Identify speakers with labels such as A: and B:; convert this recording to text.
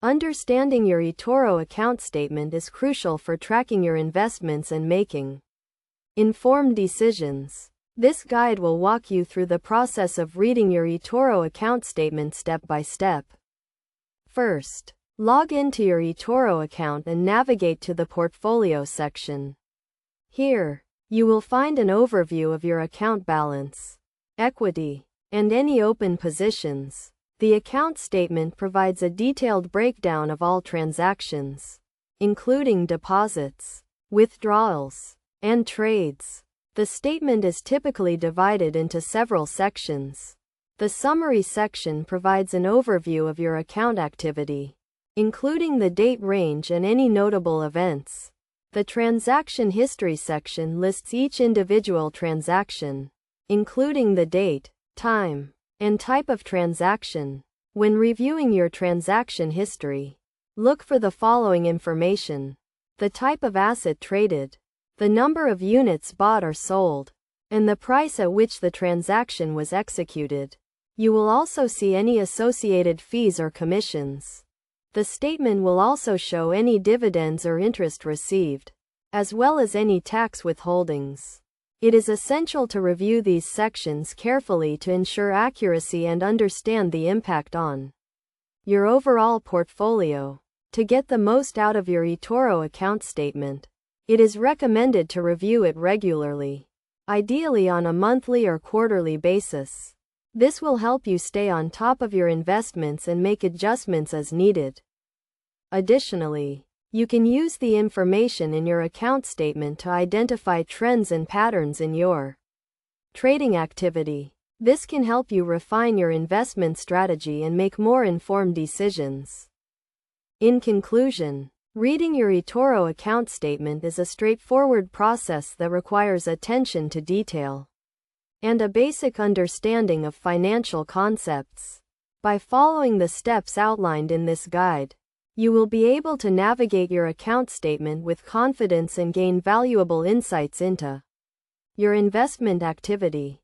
A: Understanding your Etoro account statement is crucial for tracking your investments and making informed decisions. This guide will walk you through the process of reading your Etoro account statement step by step. First, log into your Etoro account and navigate to the Portfolio section. Here, you will find an overview of your account balance, equity, and any open positions. The account statement provides a detailed breakdown of all transactions, including deposits, withdrawals, and trades. The statement is typically divided into several sections. The summary section provides an overview of your account activity, including the date range and any notable events. The transaction history section lists each individual transaction, including the date, time, and type of transaction. When reviewing your transaction history, look for the following information: the type of asset traded, the number of units bought or sold, and the price at which the transaction was executed. You will also see any associated fees or commissions. The statement will also show any dividends or interest received, as well as any tax withholdings. It is essential to review these sections carefully to ensure accuracy and understand the impact on your overall portfolio. To get the most out of your Etoro account statement, it is recommended to review it regularly, ideally on a monthly or quarterly basis. This will help you stay on top of your investments and make adjustments as needed. Additionally, you can use the information in your account statement to identify trends and patterns in your trading activity. This can help you refine your investment strategy and make more informed decisions. In conclusion, reading your Etoro account statement is a straightforward process that requires attention to detail and a basic understanding of financial concepts. By following the steps outlined in this guide, you will be able to navigate your account statement with confidence and gain valuable insights into your investment activity.